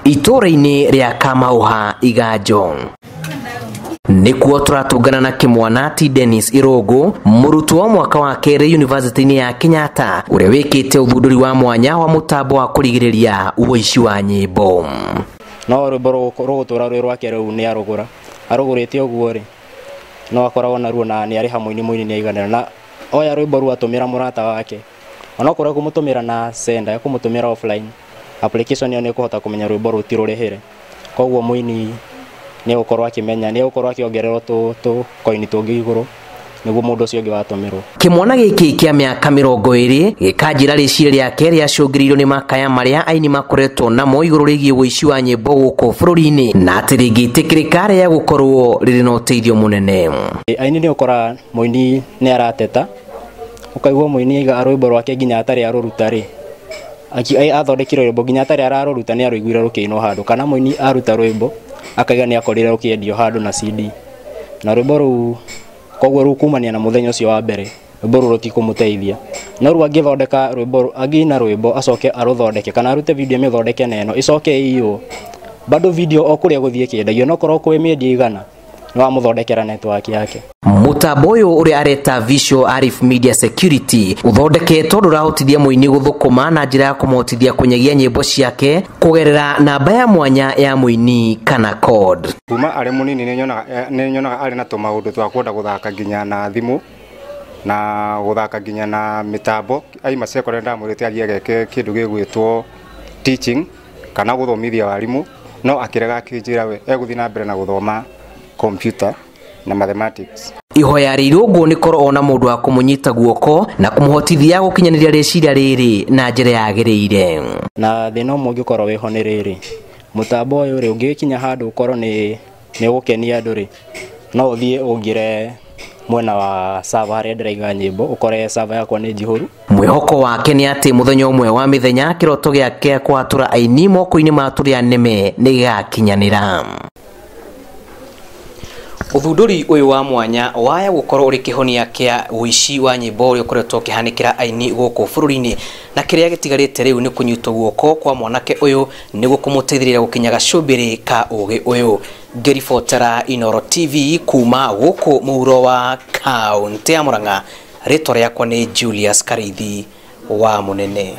Itũra-inĩ rĩa Kamauha Iganjo nikuo turatungana na Kimwanati Dennis Irungu, mũrutwo wa mwaka wa kerĩ University-inĩ ya Kenyatta, ũrĩa wĩkĩte ũthundũri wa mwanya wa mũtambo wa kũrigĩrĩria ũici wa nyĩmbo. No rwĩmbo rũgũtũra rwĩ rwake rĩu nĩ arũgũra arũgũrĩte ũguo rĩ no akoragwo na ruo na nĩ arĩ hamwe-inĩ mũini aiganĩra na oya rwĩmbo rũu atũmĩra mũrata wake ona kũrĩa kũmũtũmĩra na sender kũmũtũmĩra offline application ĩyo nĩ kũhota kũmenya rwĩmbo rũu ti rũrĩhĩre, koguo mũini nĩ gũkorwo akĩmenya nĩ gũkorwo akĩongererwo coin tũngĩ igũrũ nĩguo mũndũ ũcio ũngĩ watũmĩrwo. Kĩmwana gĩkĩ kĩa mĩaka 20 gĩkanjĩra rĩciria rĩake rĩacũngĩrĩirio nĩ makaya marĩa aini makoretwo namo igũrũ rĩgiĩ ũici wa nyĩmbo gũkũ bũrũri-inĩ na atĩ rĩngĩtĩkĩrĩka rĩa gũkorwo rĩrĩ na ũteithio mũnene. Aini nĩ ũkora mũini nĩ arateta ũkaigua mũini aiga rwĩmbo rwake nginya atarĩ arũruta rĩ athondekire rwĩmbo nginya atarĩ ararũruta nĩ arũiguire rũkĩinwo handũ kana mũini aruta rwĩmbo akaiga nĩ akorire rũkĩendio handũ na CD na rwĩmbo rũu koguo rũkumania na mũthenya ũcio wa mbere rwĩmbo rũu rũtikũmũteithia no rĩu angĩthondeka rwĩmbo angĩina rwĩmbo acoke arũthondeke kana arute video mĩthondeke neno icoke ĩiywo bado video o kũrĩa gũthiĩ kĩendagio no korwo kwĩ mĩendia igana no amũthondekera network yake. Mũtambo ũyũ ũrĩa areta Visual Arif Media Security ũthondeketwo ndũrahotithia mũini gũthũkũma na njĩra ya kũmũhotithia kũnyagia nyĩmbo ciake kũgerera namba ya mwanya ya mũini kana code. Kuma arĩ mũnini nĩ nyonaga arĩ na tũmaũndũ twa kwenda gũthaka nginya na thimũ na gũthaka nginya na mĩtambo aima secondary ndamwĩrĩte agĩage kĩndũ gĩgwĩtwo teaching kana gũthomithia warimũ no akĩrega akĩnjĩra we egũthiĩ na mbere na gũthoma computer na mathematics. Ihoya rĩa Irungu nĩ korwo ona mũndũ wa kũmũnyita guoko na kũmũhotithia gũkinyanĩria rĩciria rĩrĩ na njĩra yagĩrĩire. Na thĩna ũmwe ũngĩkorwo wĩho nĩ rĩrĩ mũtambo ũyũ rĩ ũngĩkinya handũ ũkorwo nĩ ũgũkenia andũ rĩ no ũthiĩ ũngĩre mwena wa server harĩa ndĩraiga nyĩmbo ũkore server yakwa nĩ njihũru. Mwĩhoko wake nĩ atĩ mũthenya ũmwe wa mĩthenya kĩroto gĩake kwatũra aini moko-inĩ ma tũrĩa nĩme nĩ gĩgakinyanĩra. Ũthundũri ũyũ wa mwanya waya gũkorwo ũrĩ kĩhonia kĩa ũici wa nyĩmbo ũrĩa ũkoretwo ũkĩhanĩkĩra aini gũkũ bũrũri-inĩ na kĩrĩa gĩtigarĩte rĩu nĩ kũnyitwo guoko kwa mwanake ũyũ nĩguo kũmũteithĩrĩria gũkinya gacũmbĩrĩ ka ũgĩ ũyũ. Ngĩribotera Inooro TV kuma gũkũ mũhuro wa kaũntĩ ya Murang'a, rĩtwa rĩakwa nĩ Julius Karithi wa Mũnene.